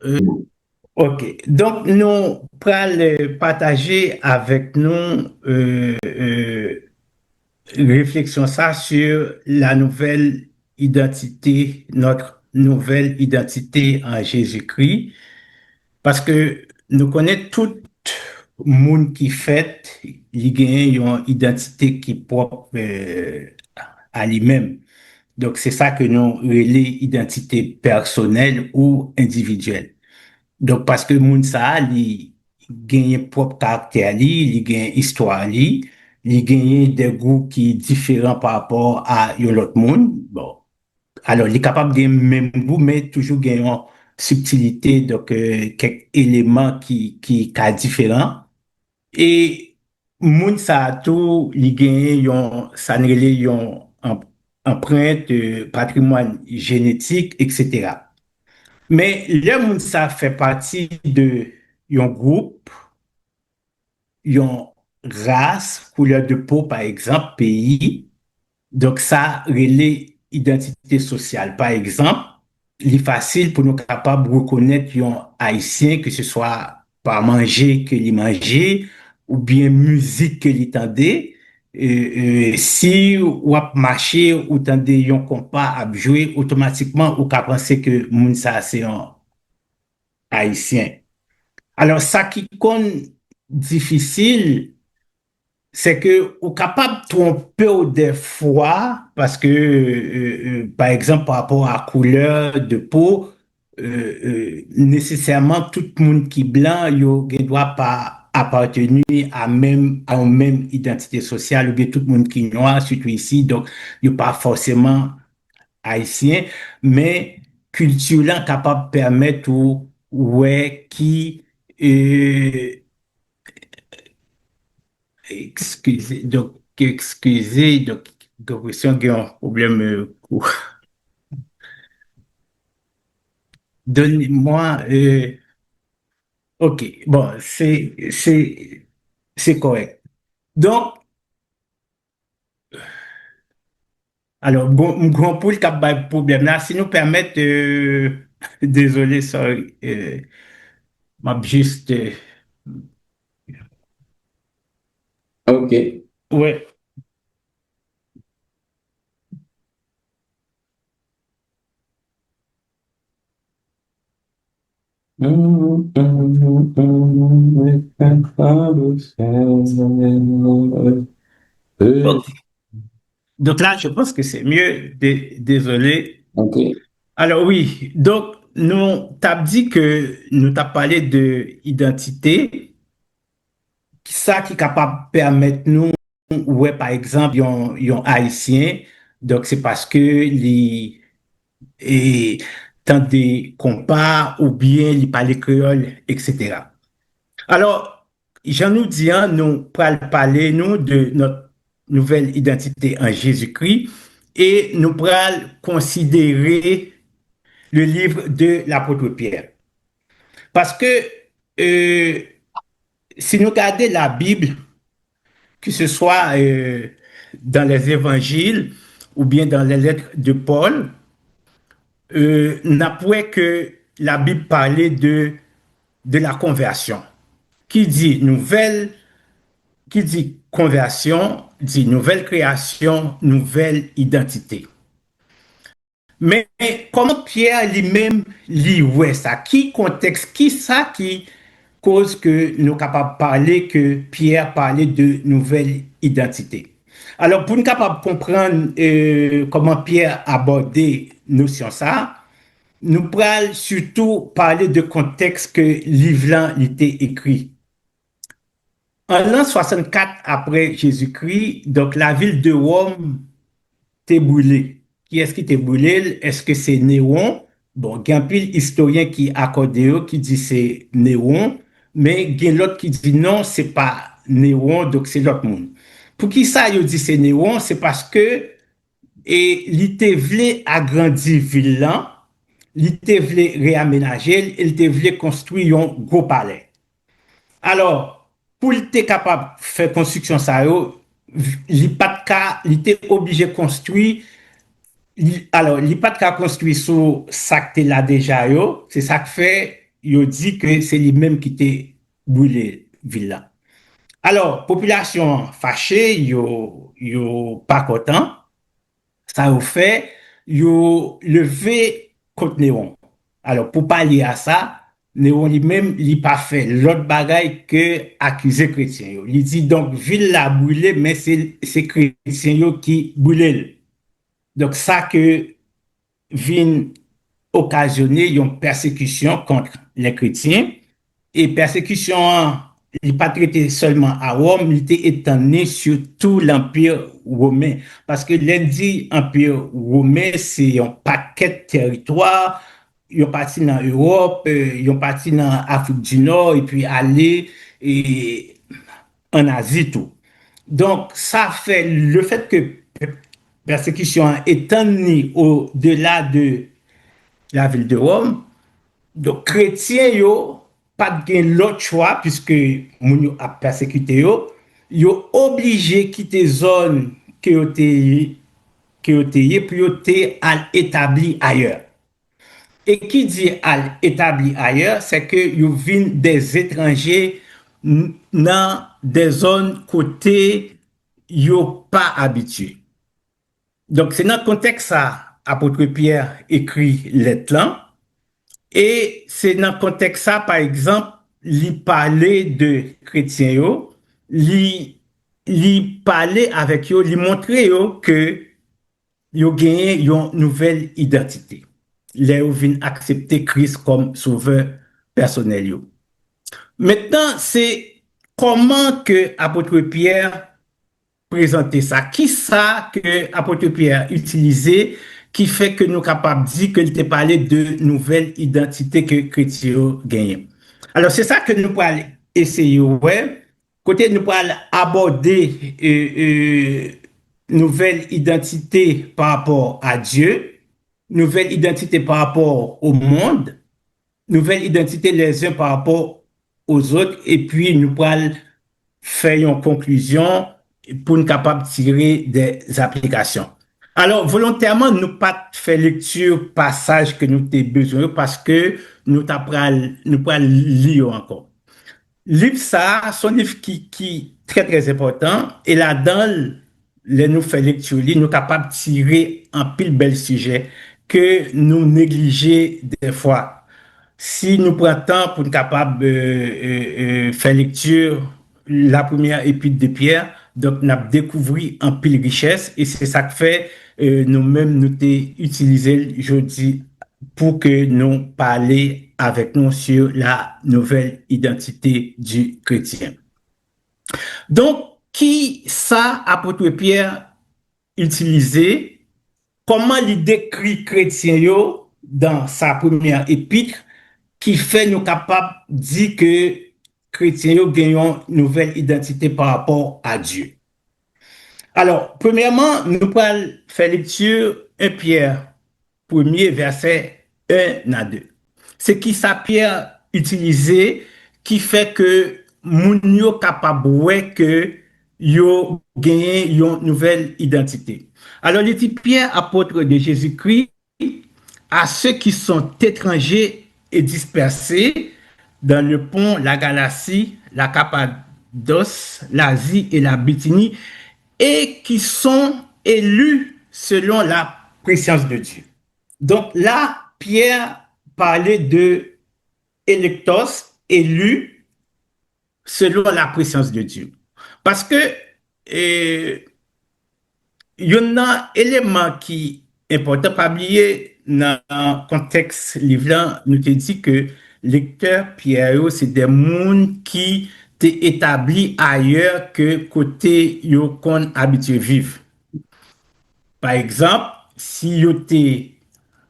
Euh, OK. Donc, nous pourrons partager avec nous réflexion ça sur la nouvelle identité, notre nouvelle identité en Jésus-Christ, parce que nous connaissons tout le monde qui fait, il gagne une identité qui est propre à lui-même. Donc, c'est ça que nous relais identité personnelle ou individuelle. Donc, parce que moun sa, li genye propre caractère li genye histoire li genye des goûts qui différents par rapport à yon lot moun. Bon, alors, li capable de même goût, mais toujours genye une subtilité, donc quelques éléments qui différents. Et moun sa tout, li genye yon, ça ne relè yon empreinte patrimoine génétique, etc. Mais le moun sa fait partie de yon groupe, yon race, couleur de peau, par exemple, pays. Donc, ça relève identité sociale. Par exemple, il est facile pour nous capables de reconnaître yon haïtien, que ce soit par manger que il mangeait, ou bien musique que il tendait. Si ou ap marché ou tendez yon compas à jouer, automatiquement, ou ka penser que moun sa c'est un haïtien. Alors, ça qui compte difficile, c'est que ou capable de tromper ou des fois, parce que, par exemple, par rapport à la couleur de peau, nécessairement, tout le monde qui est blanc, ne doit pas appartenir à une même identité sociale, ou bien tout le monde qui est noir, surtout ici, donc, il n'est pas forcément haïtien, mais culturellement capable de permettre ou ouais qui euh, excusez donc si on a un problème donnez-moi OK bon c'est correct donc alors bon grand pour le problème là si nous permettre désolé sorry m'a juste Ok. ouais. OK. Donc là, je pense que c'est mieux. Désolé. Ok. Alors oui, donc nous t'as dit que nous t'as parlé de identité, ça qui est capable de permettre nous, ouais, par exemple, yon haïtien, donc c'est parce que les et tant des compas ou bien les parler créole, etc. Alors, j'en nous dis, hein, nous parler nous de notre nouvelle identité en Jésus-Christ et nous pourrons considérer le livre de l'apôtre Pierre. Parce que euh, si nous regardons la Bible, que ce soit dans les évangiles ou bien dans les lettres de Paul, n'a pas que la Bible parlait de la conversion. Qui dit nouvelle, qui dit conversion, dit nouvelle création, nouvelle identité. Mais comment Pierre lui-même lit ouais ça? Qui contexte, qui ça qui cause que nous sommes capables de parler que Pierre parlait de nouvelle identité? Alors, pour nous capables de comprendre comment Pierre abordait notion ça, nous pourrons surtout parler de contexte que livre était écrit. En l'an 64 après Jésus-Christ, donc la ville de Rome t'es brûlé. Qui est-ce qui t'est brûlé? Est-ce que c'est Néron? Bon, il y a un pile historien qui accorde qui dit c'est Néron, mais il y a l'autre qui dit non, c'est pas Néron, donc c'est l'autre monde. Pour qui ça, il dit c'est Néron? C'est parce que et il voulait agrandir ville là, il voulait réaménager, il voulait construire un gros palais. Alors, pour être capable de faire construction ça, il était obligé de construire. Alors, il n'est pas de construire sur ça que là déjà, c'est ça que fait, yo dit que c'est lui-même qui était brûlé ville. Alors, population fâchée, yo pas content, ça a fait, yo levé contre Néron. Alors, pour pallier à ça, Néron lui-même, il pas fait l'autre bagaille que accuser chrétien. Yo. Il dit donc, ville la brûlé, mais c'est chrétien yo qui brûlé. Donc, ça que vient occasionner une persécution contre les chrétiens. Et persécution, il n'est pas traité seulement à Rome, il était étendu sur tout l'Empire romain. Parce que lundi, l'Empire romain, c'est un paquet de territoires. Ils ont parti dans l'Europe, ils ont parti dans l'Afrique du Nord, et puis aller et, en Asie, tout. Donc, ça fait le fait que persécution étendue au-delà de la ville de Rome. Donc, chrétiens, yo, pas de l'autre choix, puisque moun yo a persécuté yo, yo obligé quitter zone que yo te puis yo te al établi ailleurs. Et qui dit al établi ailleurs, c'est que yo vin des étrangers dans des zones côté yo pas habitués. Donc, c'est dans le contexte ça, apôtre Pierre écrit lettre là. Et c'est dans le contexte ça, par exemple, il parlait de chrétiens, il parlait avec eux, il montrait que ils ont gagné une nouvelle identité. Ils ont accepter Christ comme sauveur personnel. Yo. Maintenant, c'est comment que apôtre Pierre présenter ça. Qui ça que apôtre Pierre utilisé qui fait que nous sommes capables de dire qu'il t'a parlé de nouvelle identité que chrétien gagne. Alors c'est ça que nous pourrons essayer ouais. Côté nous pourrons aborder nouvelle identité par rapport à Dieu, nouvelle identité par rapport au monde, nouvelle identité les uns par rapport aux autres et puis nous pourrons faire une conclusion pour nous capables de tirer des applications. Alors, volontairement, nous pas fait lecture passage que nous avons besoin parce que nous pas lire encore. Livre ça, son livre qui très très important et là-dedans, les nous fait lecture, nous capables de tirer un pile bel sujet que nous négligeons des fois si nous prenons temps pour être capable de faire lecture la première épître de Pierre, donc nous avons découvert un pile richesse et c'est ça que fait nous-mêmes nous utilisé aujourd'hui pour que nous parlions avec nous sur la nouvelle identité du chrétien. Donc, qui ça, apôtre Pierre, utilisé, comment il décrit chrétien yo dans sa première épître qui fait nous capables de dire que chrétiens gagnent une nouvelle identité par rapport à Dieu. Alors, premièrement, nous allons faire lecture 1 Pierre, premier verset 1 à 2. C'est qui ça Pierre utilisé qui fait que moun yo capable ouais que yo gagné une nouvelle identité. Alors, il dit Pierre, apôtre de Jésus-Christ, à ceux qui sont étrangers et dispersés dans le pont, la Galatie, la Cappadoce, l'Asie et la Bithynie, et qui sont élus selon la préscience de Dieu. Donc là, Pierre parlait de électos, élus selon la préscience de Dieu. Parce que il y en a un élément qui est important, pas oublier dans le contexte livre, nous te dit que lecteur Pierre, c'est des gens qui t'est établi ailleurs que côté yo qu'on habitué vivre. Par exemple, si yo t'es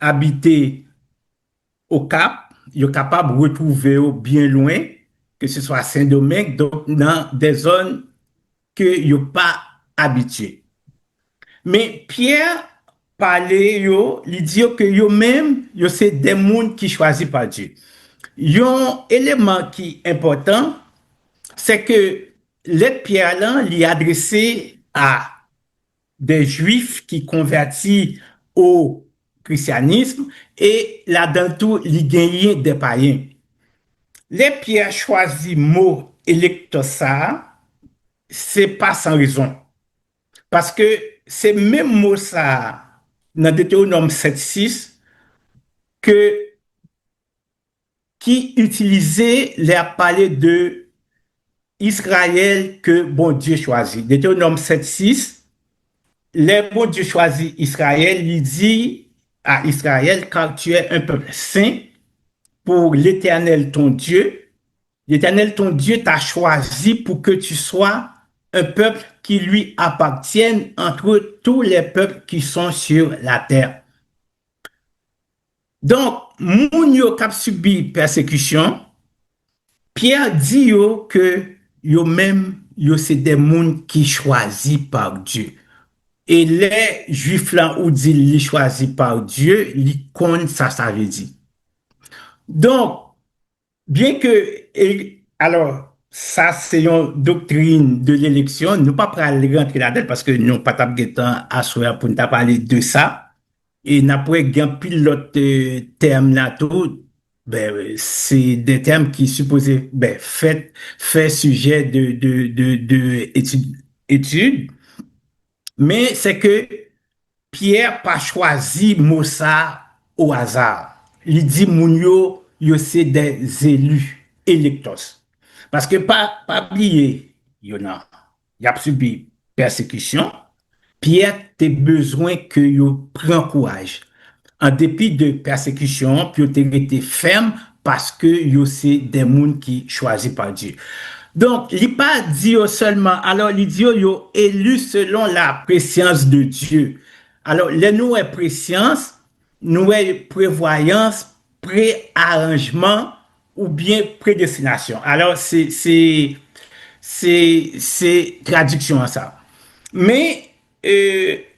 habité au Cap, yo capable de retrouver bien loin, que ce soit à Saint-Domingue, donc dans des zones que yo pas habitué. Mais Pierre parlait yo, il dit que yo même, yo c'est des gens qui choisis par Dieu. Un élément qui est important, c'est que lettre Pierre là, il adressé à des juifs qui convertis au christianisme et là-dedans tout, il gagnait des païens. Les Pierre choisi mot électosa, c'est pas sans raison. Parce que c'est même mot ça, dans Deutéronome 7.6, que, qui utilisait les parler de Israël que bon Dieu choisit. Deutéronome 7.6, les bon Dieu choisit Israël, il dit à Israël, car tu es un peuple saint pour l'Éternel ton Dieu. L'Éternel ton Dieu t'a choisi pour que tu sois un peuple qui lui appartienne entre tous les peuples qui sont sur la terre. Donc, moun yo kap subi persécution, Pierre dit yo que yo même yo c'est des moun qui choisis par Dieu. Et les juifs là ou dit li choisi par Dieu, li kon ça veut dire. Donc, bien que, alors, ça, c'est une doctrine de l'élection. Nous ne pas aller rentrer là-dedans parce que nous pas à souhait pour nous parler de ça. Et n'après, il y a pilote terme là tout. Ben, c'est des termes qui supposés, ben, fait sujet de études. Mais c'est que Pierre pas choisi Moussa au hasard. Il dit Mounio, yo c'est des élus électos. Parce que pas oublier, il y a subi persécution. Pierre a besoin que yo prend courage. En dépit de persécution, puis yo été ferme parce que yo c'est des gens qui choisis par Dieu. Donc, il n'est pas dit seulement, alors il dit yo élu selon la préscience de Dieu. Alors, les nous est préscience, nous est prévoyance, préarrangement ou bien prédestination. Alors, c'est traduction à ça. Mais,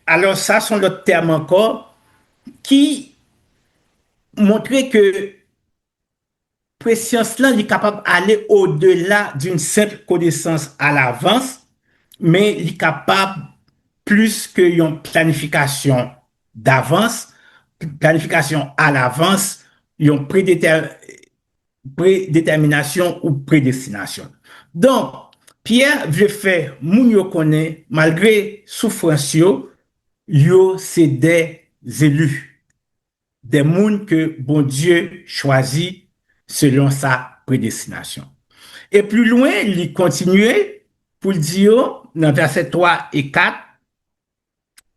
alors ça sont d'autres termes encore qui montraient que préscience là est capable d'aller au-delà d'une simple connaissance à l'avance, mais il est capable plus que une planification d'avance, planification à l'avance, une prédétermination ou prédestination. Donc, Pierre veut faire moun yo connaît malgré souffrance yo c'est des élus, des moun que bon Dieu choisit selon sa prédestination. Et plus loin, il continue pour dire dans verset 3 et 4,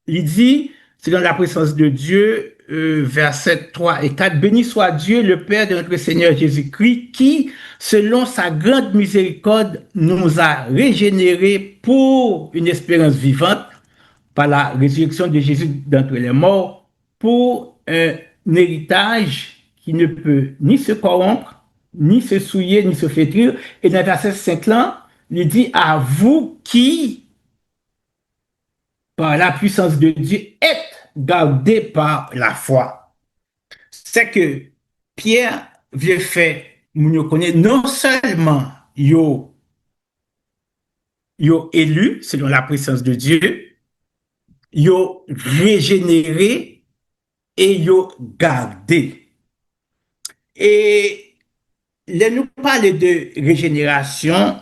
il dit, selon la présence de Dieu, verset 3 et 4, béni soit Dieu, le Père de notre Seigneur Jésus-Christ, qui, selon sa grande miséricorde, nous a régénérés pour une espérance vivante par la résurrection de Jésus d'entre les morts, pour un héritage qui ne peut ni se corrompre, ni se souiller, ni se flétrir. Et dans verset 5 là, il dit à vous qui, par la puissance de Dieu, êtes gardés par la foi. C'est que Pierre vient faire, nous connaît non seulement yo élu selon la puissance de Dieu, yo régénéré et yo gardé. Et là, nous parler de régénération,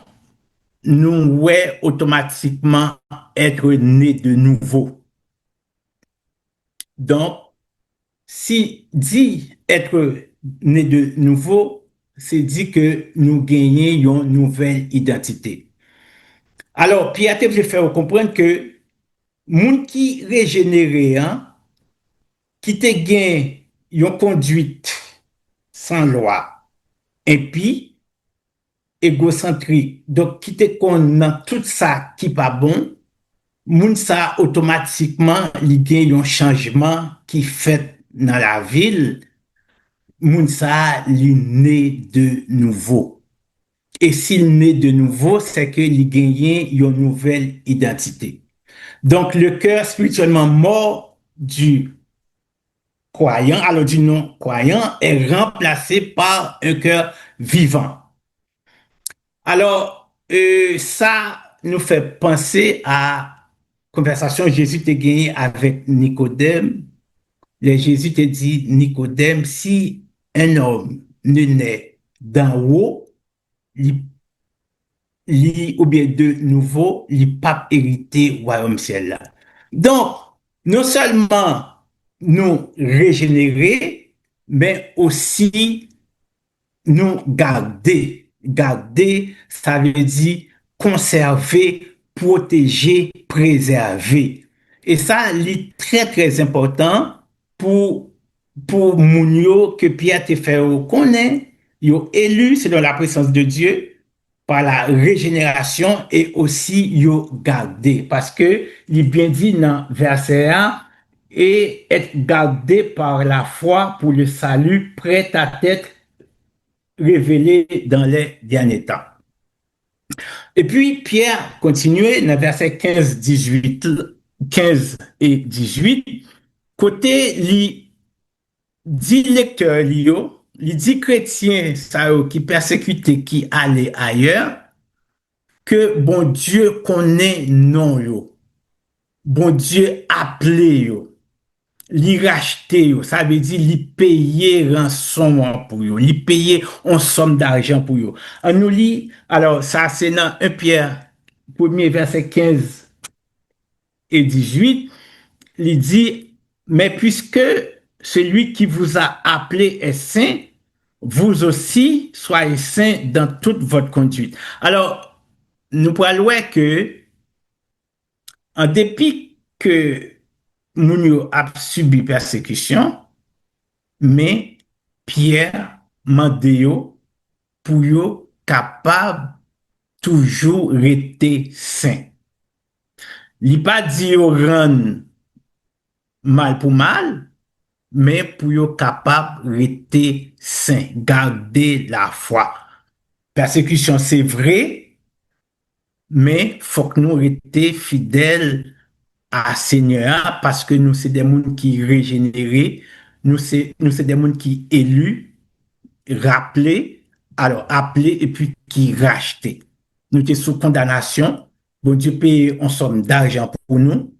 nous ouais automatiquement être né de nouveau. Donc, si dit être né de nouveau, c'est dit que nous gagnons une nouvelle identité. Alors, Pierre te faire comprendre que moun qui régénéré, hein, qui te gagne une conduite sans loi, et puis égocentrique, donc qui te connaît tout ça qui pas bon, moun ça automatiquement il gagne un changement qui fait dans la ville, moun ça il né de nouveau. Et s'il naît de nouveau, c'est qu'il gagne une nouvelle identité. Donc le cœur spirituellement mort du croyant, alors du non-croyant, est remplacé par un cœur vivant. Alors, ça nous fait penser à la conversation que Jésus a gagnée avec Nicodème. Le Jésus te dit, Nicodème, si un homme ne naît d'en haut, li, ou bien de nouveau, li pas hérité royaume ciel là. Donc, non seulement nous régénérer, mais aussi nous garder. Garder, ça veut dire conserver, protéger, préserver. Et ça, c'est très, très important pour, pour moun yo que Pierre te fait connaître, yo élu selon la présence de Dieu par la régénération et aussi yo gardé. Parce que, il est bien dit dans verset 1, et être gardé par la foi pour le salut prêt à être révélé dans les derniers temps. Et puis, Pierre continuait dans verset 15, 18, 15 et 18, côté li dit lecteur lio, li dit chrétien ça qui persécuté qui allait ailleurs, que bon Dieu connaît non yo, bon Dieu appelé yo, li racheté yo, ça veut dire li payer rançon pour yo, li payer une somme d'argent pour yo. On nous lit, alors ça c'est dans 1 Pierre, premier verset 15 et 18, il dit, mais puisque celui qui vous a appelé est saint, vous aussi soyez saints dans toute votre conduite. Alors, nous pourrons que, en dépit que nous a subi persécution, mais Pierre Mandéo pour yo capable toujours rester saint. Il pas dit yo rendre mal pour mal, mais pour yo capable rester saint, garder la foi. Persécution c'est vrai, mais faut que nous restions fidèles à Seigneur parce que nous c'est des gens qui régénérés, nous c'est des gens qui élus, rappelés, alors appelés et puis qui rachetés. Nous étions sous condamnation, bon Dieu paye une somme d'argent pour nous.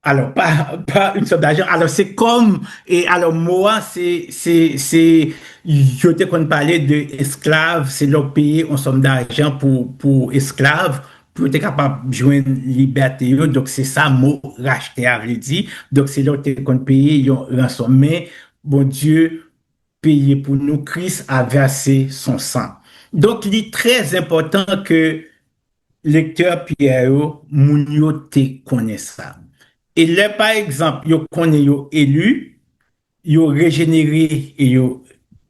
Alors, pas une somme d'argent. Alors, c'est comme, et alors, moi, je te qu'on parlait d'esclaves, c'est leur payer une somme d'argent pour esclaves, pour être capable de jouer une liberté. Donc, c'est ça, mot racheter, à vrai dire. Donc, c'est leur qu'on paye, une rançon. Mais, bon Dieu, payé pour nous, Christ a versé son sang. Donc, il est très important que lecteur Pierre, moun yo te connaît ça. Et là, par exemple, yo connaît yo élu, yo régénéré et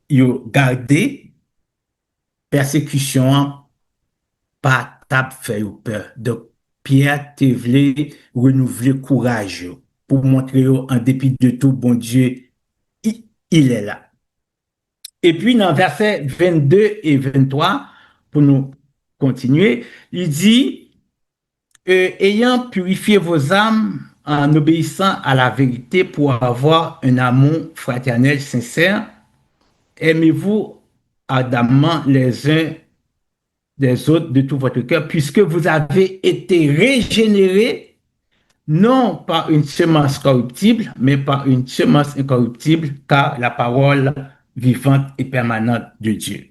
yo gardé, persécution pas tap fait yo peur. Donc, Pierre te voulait renouveler courage pour montrer yo, en dépit de tout, bon Dieu, il est là. Et puis, dans versets 22 et 23, pour nous continuer, il dit, ayant purifié vos âmes en obéissant à la vérité pour avoir un amour fraternel sincère, aimez-vous ardemment les uns des autres de tout votre cœur, puisque vous avez été régénérés non par une semence corruptible, mais par une semence incorruptible, car la parole vivante et permanente de Dieu.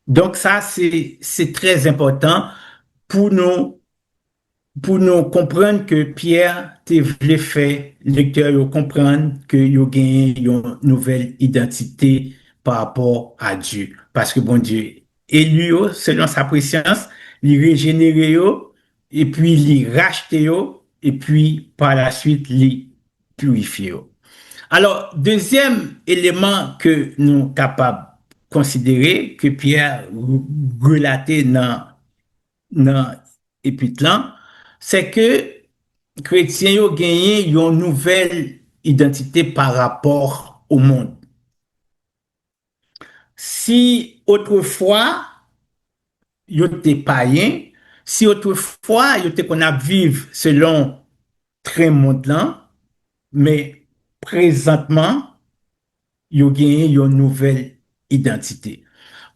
Donc ça, c'est très important pour nous comprendre que Pierre te voulait faire lecteur comprendre que yo gagne une nouvelle identité par rapport à Dieu parce que bon Dieu élu selon sa préscience, il régénéré et puis il racheté et puis par la suite il purifié. Alors deuxième élément que nous sommes capables de considérer que Pierre relatait dans épître là, c'est que chrétiens ont gagné une nouvelle identité par rapport au monde. Si autrefois, ils étaient païens, si autrefois, ils étaient qu'on a vivre selon très monde là, mais présentement, ils ont gagné une nouvelle identité.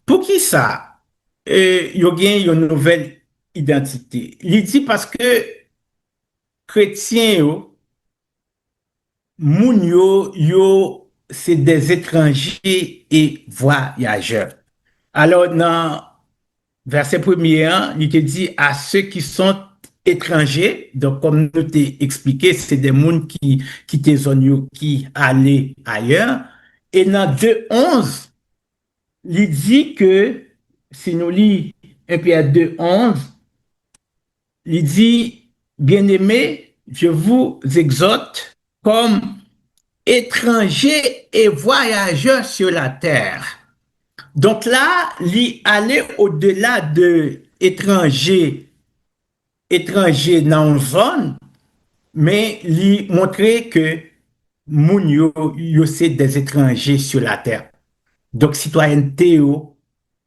Pour qui ça? Ils ont gagné une nouvelle identité. Il dit parce que chrétiens, moun yo, c'est des étrangers et voyageurs. Alors, dans verset premier, hein, il te dit à ceux qui sont étrangers, donc comme nous t'ai expliqué, c'est des gens qui te zone qui allaient ailleurs. Et dans 2:11, il dit que, si nous lisons 1 Pierre 2:11, il dit, bien-aimés, je vous exhorte comme étrangers et voyageurs sur la terre. Donc là, il allait au-delà de étranger dans une zone, mais il montrait que moun yo c'est des étrangers sur la terre. Donc citoyenneté yo,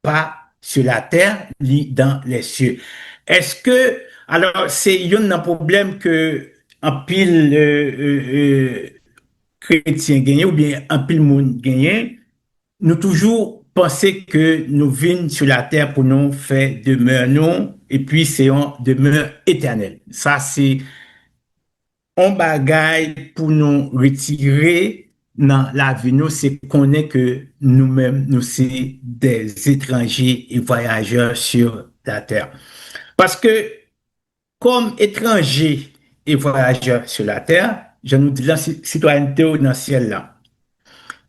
pas sur la terre, ni dans les cieux. Est-ce que alors c'est un problème que un pile chrétien gagné ou bien un pile monde gagné, nous toujours penser que nous venons sur la terre pour nous faire demeure non et puis c'est un demeure éternelle. Ça c'est un bagage pour nous retirer dans la vie nous, c'est qu'on est que nous-mêmes nous c'est des étrangers et voyageurs sur la terre. Parce que comme étrangers et voyageurs sur la terre, je nous dis la citoyenneté dans le ciel là.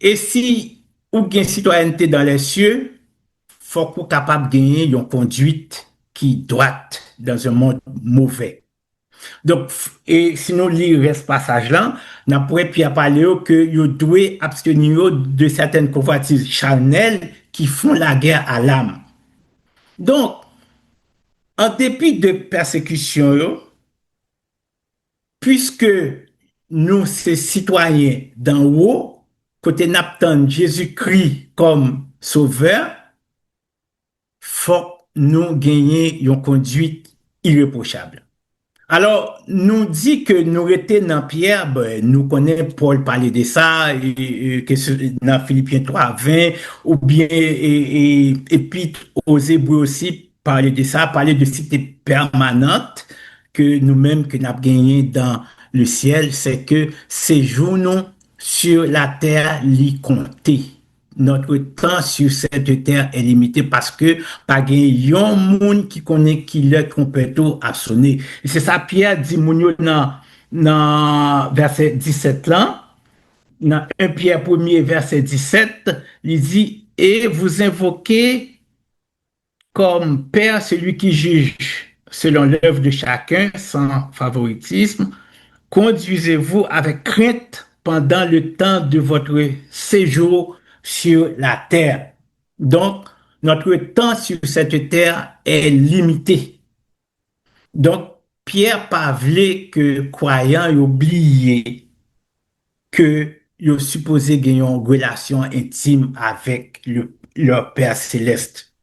Et si ou bien citoyenneté dans les cieux, faut qu'on capable de gagner une conduite qui droite dans un monde mauvais. Donc, et si nous lisons ce passage-là, on pourrait puis parler que vous devez abstenir de certaines convoitises charnelles qui font la guerre à l'âme. Donc, en dépit de persécutions, puisque nous, ces citoyens d'en haut, côté n'attendent Jésus-Christ comme sauveur, faut nous gagner une conduite irréprochable. Alors, nous dit que nous étions dans Pierre, ben, nous connaissons Paul parler de ça, que dans Philippiens 3:20, ou bien, et puis aux Hébreux aussi parler de ça, parler de cité permanente que nous-mêmes, que nous avons gagné dans le ciel, c'est que séjournons sur la terre l'y compter. Notre temps sur cette terre est limité parce que pas un monde qui connaît qui le compétent à sonner. Et c'est ça Pierre dit mounio dans verset 17 là, dans 1 Pierre 1er verset 17, il dit et vous invoquez comme Père celui qui juge selon l'œuvre de chacun sans favoritisme. Conduisez-vous avec crainte pendant le temps de votre séjour sur la terre. Donc, notre temps sur cette terre est limité. Donc, Pierre parlait que croyants oublié que ils supposé gagner une relation intime avec leur Père céleste.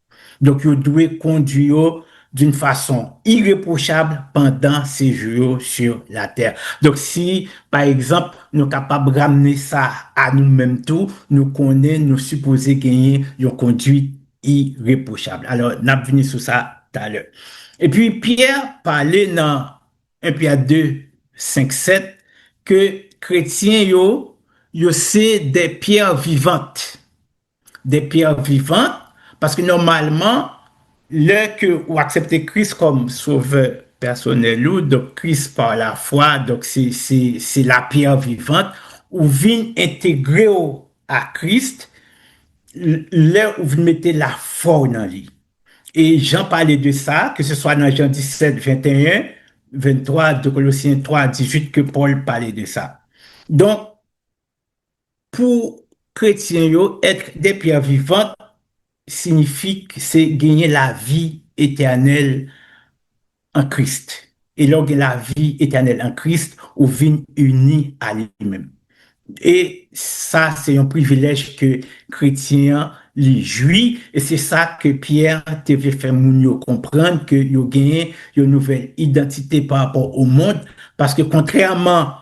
Donc, ils doivent conduire d'une façon irréprochable pendant ces jours sur la terre. Donc, si, par exemple, nous sommes capables de ramener ça à nous-mêmes tout, nous connaissons, nous supposons gagner une conduite irréprochable. Alors, nous avons venu sur ça tout à l'heure. Et puis, Pierre parlait dans 1 Pierre 2, 5, 7, que chrétiens, c'est des pierres vivantes. Des pierres vivantes, parce que normalement, là que vous acceptez Christ comme sauveur personnel ou donc Christ par la foi, donc c'est la pierre vivante, ou vient intégrer à Christ, là où vous mettez la foi dans lui. Et Jean parlait de ça, que ce soit dans Jean 17, 21, 23, de Colossiens 3, 18, que Paul parlait de ça. Donc, pour chrétiens, être des pierres vivantes signifie que c'est gagner la vie éternelle en Christ. Et lorsque la vie éternelle en Christ, on vient unis à lui-même. Et ça, c'est un privilège que chrétien les jouit. Et c'est ça que Pierre devait faire moun comprendre que yo gagné une nouvelle identité par rapport au monde. Parce que contrairement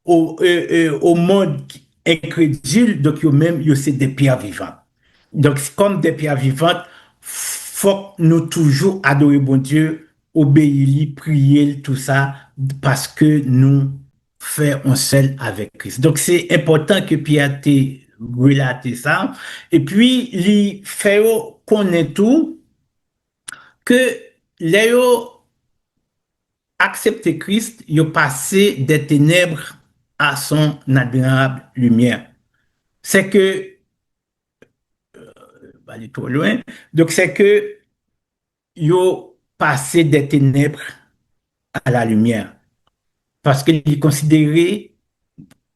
au monde incrédule, donc yo même, yo c'est des pierres vivantes. Donc, comme des pierres vivantes, faut nous toujours adorer bon Dieu, obéir, prier, tout ça, parce que nous faisons seul avec Christ. Donc, c'est important que Pierre t'ait relaté ça. Et puis, il fait connaît tout que les yo accepté Christ, yo passé des ténèbres à son admirable lumière. C'est que, pas aller trop loin, donc c'est que yo passé des ténèbres à la lumière. Parce qu'il considérait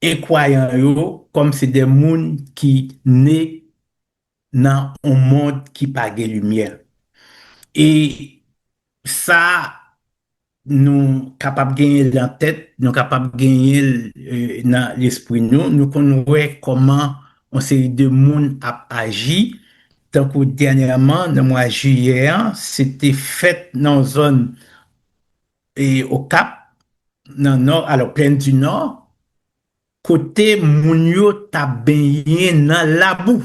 incroyants yo comme c'est des mondes qui naissent dans un monde qui pas de lumière. Et ça, nous capables de gagner dans la tête, nous capables de gagner dans l'esprit nous connaissons comment on série de monde a agi. Tant que dernièrement, dans le mois de juillet, hein, c'était fait dans une zone et au Cap, dans le nord, alors plaine du Nord, côté Mounio t'a baigné dans la boue.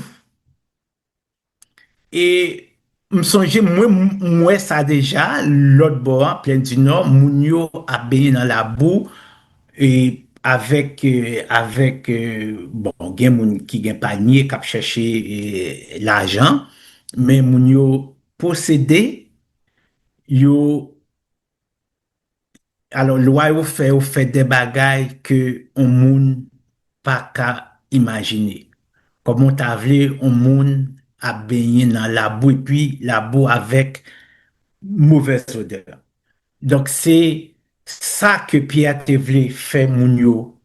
Et me songe, moi, ça déjà, l'autre bord, plaine du Nord, Mounio a baigné dans la boue et avec bon, gen moun qui gen panier qui a cherché l'argent, mais moun yo possédé, yo, alors loi yo fait des bagailles que on moun pas qu'à imaginer. Comment t'as vu on moun a baigné dans la boue et puis la boue avec mauvaise odeur. Donc c'est ça que Pierre te voulait faire moun yo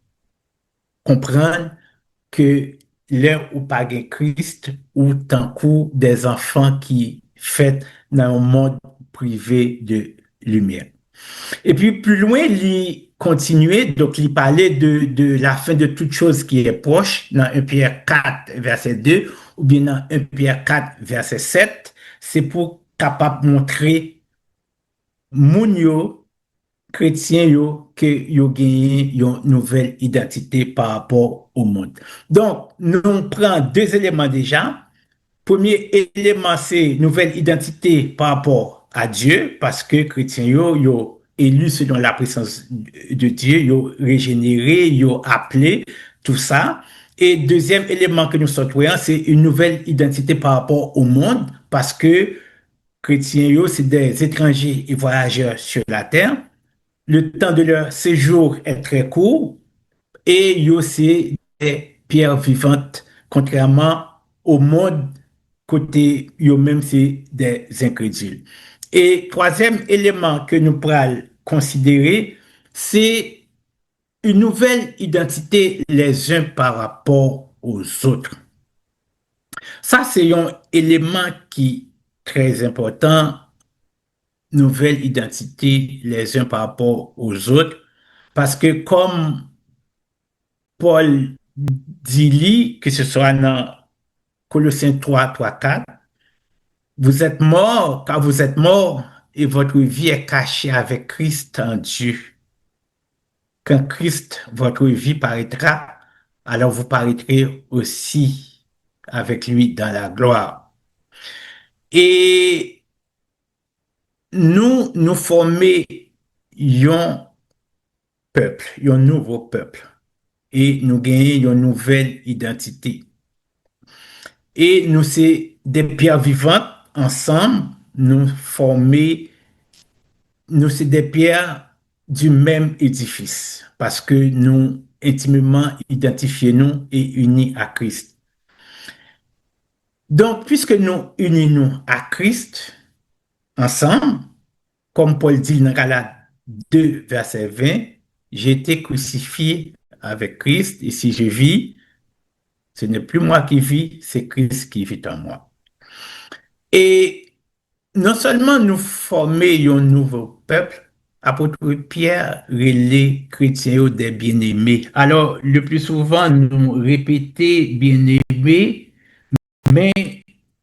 comprendre que l'air ou pas gen Christ ou tant coup des enfants qui fait dans un monde privé de lumière. Et puis plus loin, il continuait, donc il parlait de la fin de toute chose qui est proche dans 1 Pierre 4, verset 2, ou bien dans 1 Pierre 4, verset 7. C'est pour capable montrer moun yo, chrétiens yo, que yo gagné une nouvelle identité par rapport au monde. Donc, nous prenons deux éléments déjà. Premier élément, c'est nouvelle identité par rapport à Dieu, parce que chrétiens yo élu selon la présence de Dieu, yo régénéré, yo appelé, tout ça. Et deuxième élément que nous sortons, c'est une nouvelle identité par rapport au monde, parce que chrétiens yo, c'est des étrangers et voyageurs sur la terre. Le temps de leur séjour est très court et yo, c'est des pierres vivantes, contrairement au monde côté yo même c'est des incrédules. Et troisième élément que nous pourrons considérer, c'est une nouvelle identité les uns par rapport aux autres. Ça, c'est un élément qui est très important, nouvelle identité les uns par rapport aux autres, parce que comme Paul dit, que ce soit dans Colossiens 3, 3, 4, vous êtes morts car vous êtes morts et votre vie est cachée avec Christ en Dieu. Quand Christ, votre vie paraîtra, alors vous paraîtrez aussi avec lui dans la gloire. Et nous formons un peuple, un nouveau peuple. Et nous gagnons une nouvelle identité. Et nous, c'est des pierres vivantes ensemble, nous former, nous, c'est des pierres du même édifice parce que nous intimement identifiés nous et unis à Christ. Donc, puisque nous unis nous à Christ ensemble, comme Paul dit dans Galates 2, verset 20, j'ai été crucifié avec Christ et si je vis, ce n'est plus moi qui vis, c'est Christ qui vit en moi. Et non seulement nous former un nouveau peuple, apôtre Pierre relait chrétiens des bien-aimés. Alors, le plus souvent, nous répétons bien-aimés, mais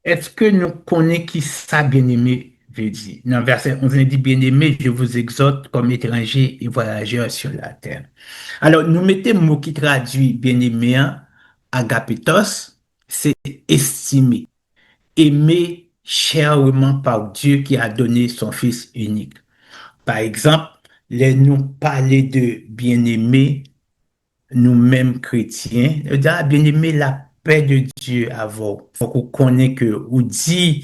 est-ce que nous connaissons qui ça bien-aimé veut dire? Dans verset 11, il dit bien-aimés, je vous exhorte comme étrangers et voyageurs sur la terre. Alors, nous mettons le mot qui traduit bien-aimé, agapetos, c'est estimer aimé chèrement par Dieu qui a donné son Fils unique. Par exemple, les nous parler de bien-aimé, nous-mêmes chrétiens, bien-aimé, la paix de Dieu à vous. Faut qu'on connaisse que, ou dit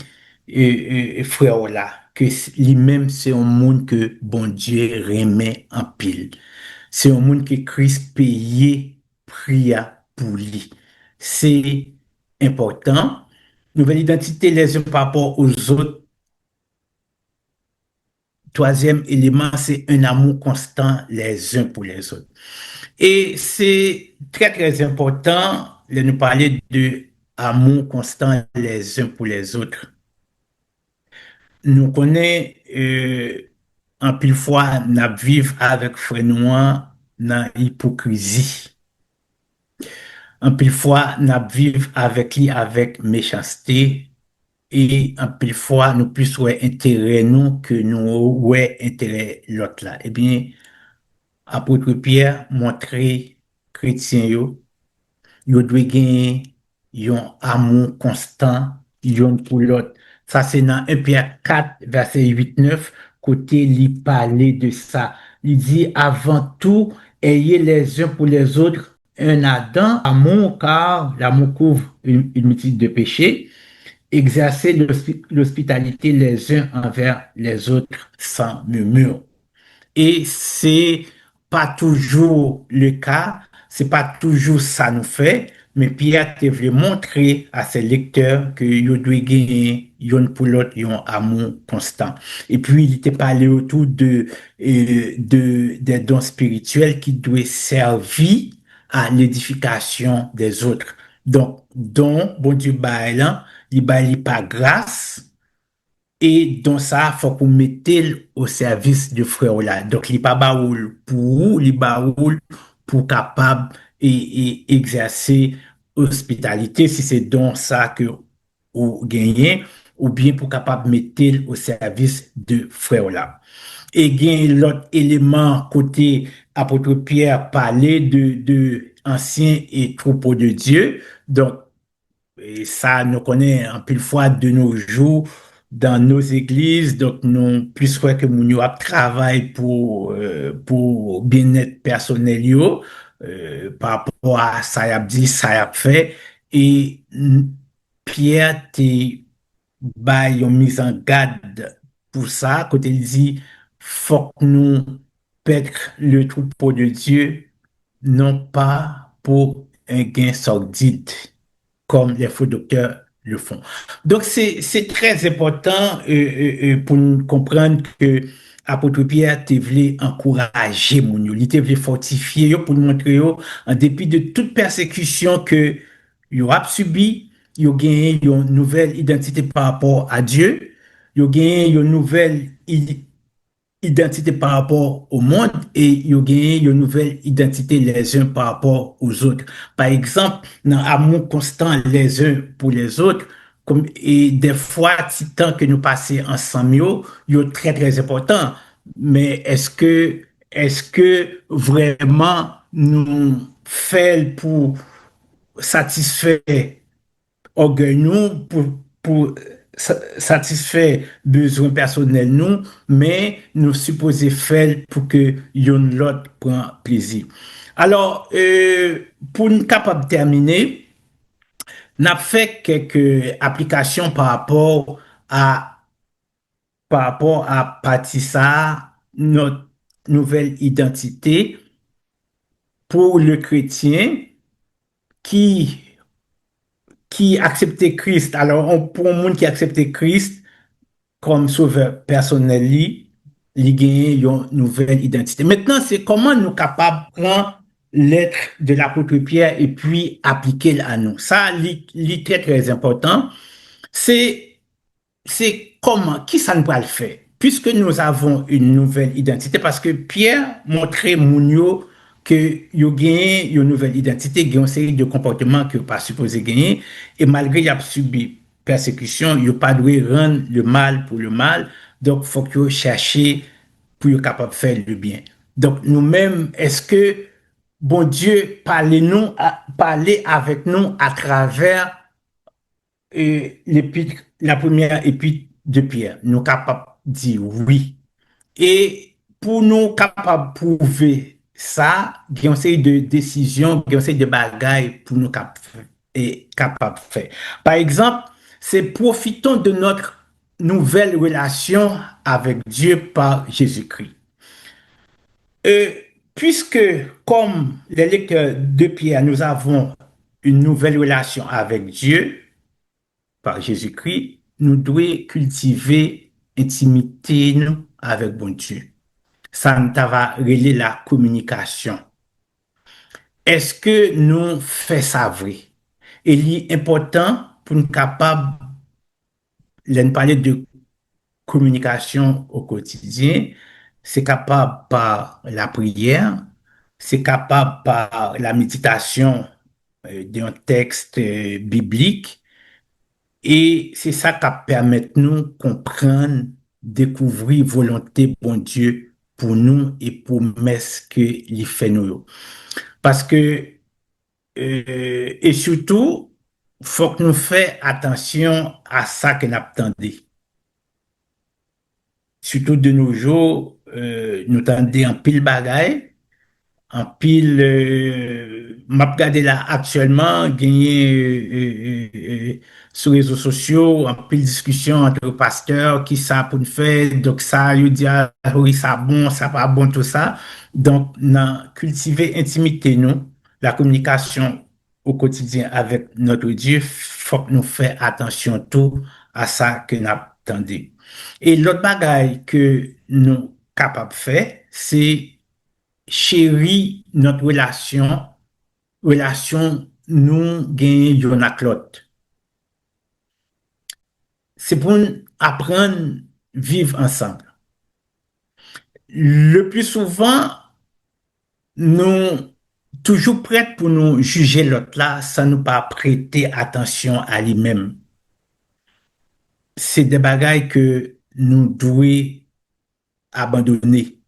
frère là, que lui-même, c'est un monde que bon Dieu remet en pile. C'est un monde que Christ payé, pria pour lui. C'est important. Nouvelle identité les uns par rapport aux autres. Troisième élément, c'est un amour constant les uns pour les autres. Et c'est très, très important de nous parler de amour constant les uns pour les autres. Nous connaissons en pile fois, nous vivons avec frère noir dans l'hypocrisie. En pile fois, nous vivons avec lui avec méchanceté. Et en pile fois, nous plus ouais intérêt nous que nous ouais intérêt l'autre là. Eh bien, apôtre Pierre montrer chrétien yo dwe gen yon amour constant yon pour l'autre. Ça, c'est dans 1 Pierre 4, verset 8-9, côté li parler de ça. Il dit, avant tout, ayez les uns pour les autres un ardent amour, car l'amour couvre une multitude de péchés. Exercez l'hospitalité les uns envers les autres sans murmure. Et c'est pas toujours le cas, c'est pas toujours ça nous fait, mais Pierre te voulait montrer à ses lecteurs que yo doit gagner yon pour l'autre yon amour constant. Et puis il était parlé autour des dons spirituels qui doivent servir à l'édification des autres. Donc, don, bon Dieu, là, il pas grâce, et donc ça, faut qu'on mette au service du frère là. Donc, il pas baoul pour, il baoul pour capable et exercer hospitalité si c'est donc ça que vous gagnez, ou bien pour capable mettre au service de frère là. Et gain l'autre élément côté apôtre Pierre parler de anciens et troupeaux de Dieu. Donc, et ça, nous connaît un peu fois de nos jours dans nos églises, donc nous plus fois que nous travaillons pour bien-être personnel par rapport à ça y a dit, ça y a fait. Et Pierre t'es une mise en garde pour ça, quand il dit, faut que nous paître le troupeau de Dieu, non pas pour un gain sordide comme les faux docteurs le font. Donc, c'est très important pour nous comprendre que apôtre Pierre te voulait encourager mon yo, il te voulait fortifier yo pour nous montrer yo, en dépit de toute persécution que yo a subi, yo gagné une nouvelle identité par rapport à Dieu, yo gagné une nouvelle identité par rapport au monde et ils ont gagné une nouvelle identité les uns par rapport aux autres. Par exemple, dans l'amour constant les uns pour les autres, comme, et des fois, si tant que nous passons ensemble, yo très, très important. Mais est-ce que vraiment nous faisons pour satisfaire orgueil nous pour satisfaire besoins personnels nous, mais nous supposons faire pour que yon l'autre prend plaisir. Alors, pour nous capable de terminer, n'a fait quelques applications à par rapport à Patissa, notre nouvelle identité pour le chrétien qui acceptait Christ. Alors, pour un monde qui acceptait Christ comme sauveur personnel, il gagne une nouvelle identité. Maintenant, c'est comment nous capables de prendre l'être de l'apôtre Pierre et puis appliquer à nous. Ça, c'est très, très important. C'est comment, qui ça nous va le faire? Puisque nous avons une nouvelle identité, parce que Pierre montrait Mounio que yo gagné une nouvelle identité, il y a une série de comportements que pas supposé gagner, et malgré qu'il a subi persécution, il pas dû rendre le mal pour le mal, donc faut que chercher pour être capable de faire le bien. Donc nous-mêmes, est-ce que bon Dieu parlez avec nous à travers la première épître de Pierre, nous capables de dire oui. Et pour nous capables de prouver ça, il y a une série de décisions, il y a une série de bagailles pour nous capables de faire. Par exemple, c'est profitons de notre nouvelle relation avec Dieu par Jésus-Christ. Euh, Puisque, comme les lecteurs de Pierre, nous avons une nouvelle relation avec Dieu par Jésus-Christ, nous devons cultiver intimité nous avec bon Dieu. Ça nous va relier la communication. Est-ce que nous faisons ça vrai? Il est important pour nous capables de parler de communication au quotidien. C'est capable par la prière, c'est capable par la méditation d'un texte biblique et c'est ça qui permet nous comprendre, découvrir volonté bon Dieu pour nous et pour ce que il fait nous. Parce que et surtout, faut que nous fassions attention à ça que nous attendons. Surtout de nos jours, nous tendons en pile bagaille, en pile, m'a regardé là actuellement, gagné sur les réseaux sociaux, en pile discussion entre pasteurs, qui ça pour nous faire, donc ça, il dit, ah, oui, ça bon, ça pas bon, tout ça. Donc, cultiver intimité, nous, la communication au quotidien avec notre Dieu, faut que nous fassions attention tout à ça que nous attendons. Et l'autre bagaille que nous capables de faire, c'est chérir notre relation nous gagnons yon ak l'autre. C'est pour apprendre à vivre ensemble. Le plus souvent, nous toujours prêts pour nous juger l'autre là sans nous pas prêter attention à lui-même. C'est des bagailles que nous devons abandonner.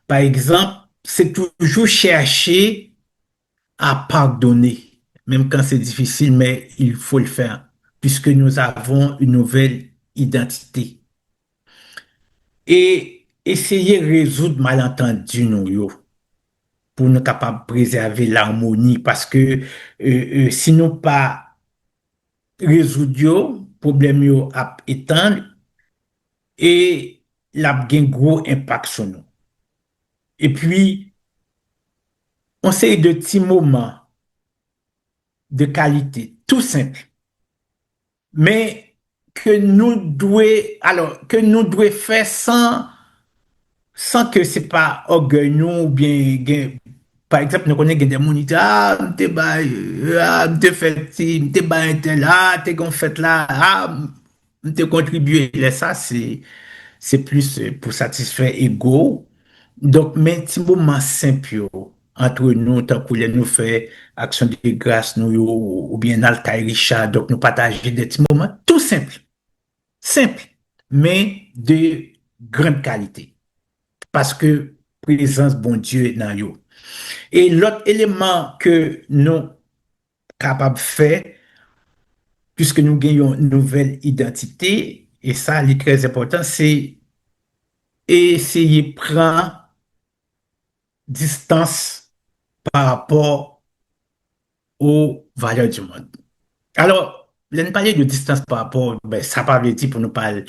Par exemple, c'est toujours chercher à pardonner, même quand c'est difficile, mais il faut le faire, puisque nous avons une nouvelle identité. Et essayer de résoudre malentendus nous, yo, pour nous capables de préserver l'harmonie, parce que si nous pas résoudre yo, problème yo ap étendre et la gen gros impact sur nous. Et puis, on sait de petits moments de qualité, tout simple, mais que nous devons faire sans que c'est pas orgueil nous ou bien par exemple nous connaissons des gens qui disent ah m'te ba m'te fait ci m'te ba un tel ah t'es qu'on fait là ah m'te contribué là ça c'est plus pour satisfaire ego donc mais petit moment simple yo, entre nous tant que nous fait action de grâce nous yo, ou bien Altaï Richard donc nous partager des petits moments tout simple, mais de grande qualité. Parce que présence bon Dieu est dans nous. Et l'autre élément que nous capables de faire, puisque nous gagnons une nouvelle identité, et ça, c'est très important, c'est essayer de prendre distance par rapport aux valeurs du monde. Alors, on parler de distance par rapport, ben, ça pas veut dire pour nous parler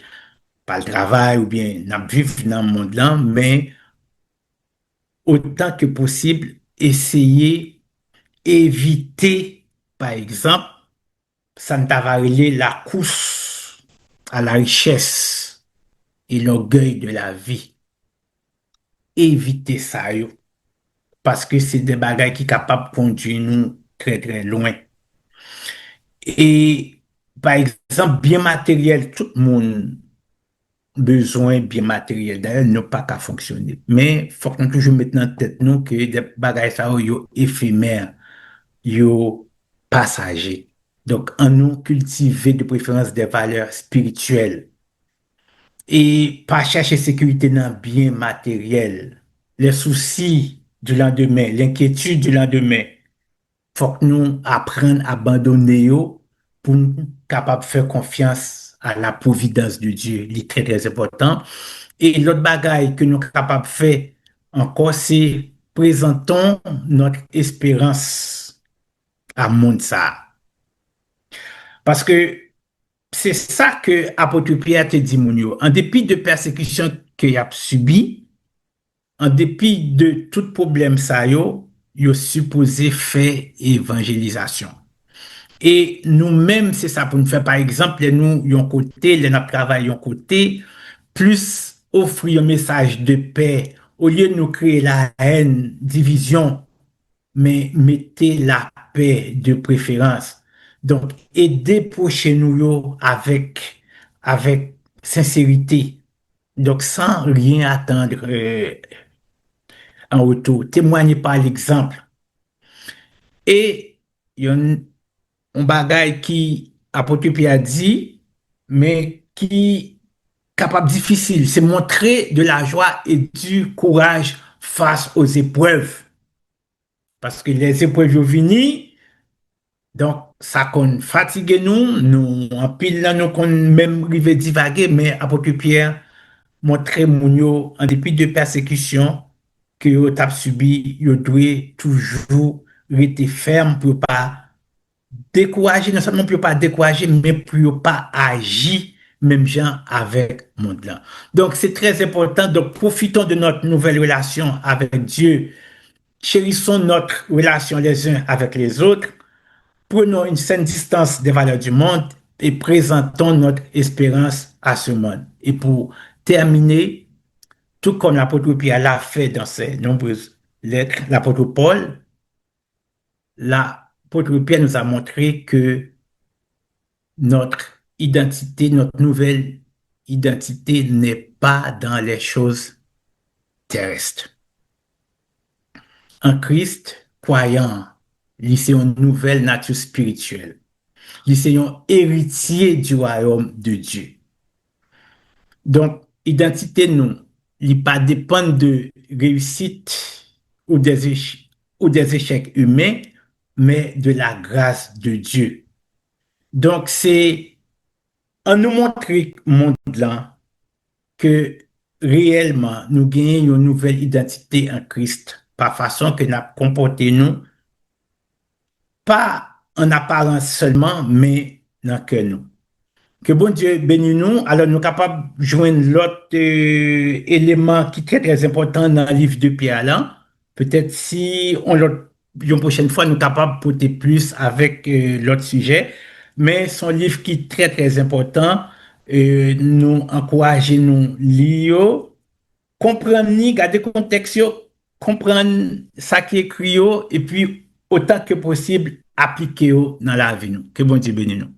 par le travail ou bien nous vivre dans le monde là, mais autant que possible, essayer, éviter, par exemple, ça ne va la course à la richesse et l'orgueil de la vie. Éviter ça, yo, parce que c'est des bagages qui sont capables de conduire nous très très loin. Et par exemple, bien matériel, tout le monde besoin bien matériel. D'ailleurs, n'a pas qu'à fonctionner. Mais faut qu'on toujours mette en tête nous que des bagages ça yo éphémères, yo passagers. Donc, en nous cultiver de préférence des valeurs spirituelles et pas chercher sécurité dans le bien matériel. Les soucis du lendemain, l'inquiétude du lendemain, faut que nous apprenions à abandonner yo pour nous capables de faire confiance à la providence de Dieu. C'est très, très important. Et l'autre bagaille que nous sommes capables de faire encore, c'est présentons notre espérance à monde ça. Parce que c'est ça que apôtre Pierre te dit, mon yo. En dépit de persécution qu'il a subi, en dépit de tout problème ça yo supposé faire évangélisation. Et nous-mêmes, c'est ça pour nous faire, par exemple, nous, yon côté, notre travail, yon côté, plus offrir un message de paix, au lieu de nous créer la haine, division, mais mettez la paix de préférence. Donc, aidez pour chez nous yo avec sincérité. Donc, sans rien attendre en retour. Témoignez par l'exemple. Et il y a un bagage qui apôtre Pierre a dit, mais qui capable difficile, c'est montrer de la joie et du courage face aux épreuves. Parce que les épreuves sont venues, donc ça qu'on fatigue nous en pile là, nous qu'on même rive divaguer, mais apôtre Pierre montrer moun yo, en dépit de persécution que yo tap subi, yo doit toujours rester ferme pour pas décourager, non seulement pour pas décourager, mais pour pas agir même gens avec monde là. Donc c'est très important, donc profitons de notre nouvelle relation avec Dieu, chérissons notre relation les uns avec les autres, prenons une saine distance des valeurs du monde et présentons notre espérance à ce monde. Et pour terminer, tout comme l'apôtre Pierre l'a fait dans ses nombreuses lettres, l'apôtre Paul, l'apôtre Pierre nous a montré que notre identité, notre nouvelle identité n'est pas dans les choses terrestres. En Christ, croyant, c'est une nouvelle nature spirituelle. C'est un héritier du royaume de Dieu. Donc, identité, nous, il pas dépend de réussite ou ou des échecs humains, mais de la grâce de Dieu. Donc, c'est en nous montrer monde là que réellement nous gagnons une nouvelle identité en Christ, par façon que nous comporter nous, pas en apparence seulement, mais dans que nous. Que bon Dieu bénisse nous. Alors, nous sommes capables de joindre l'autre élément qui est très, très important dans le livre de Pierre là. Peut-être si on l'autre, une prochaine fois, nous sommes capables de porter plus avec l'autre sujet. Mais son livre qui est très, très important, nous encourager nous lire, comprendre, garder le contexte, comprendre ça qui est écrit, et puis autant que possible, appliquer dans la vie. Que bon Dieu bénisse nous.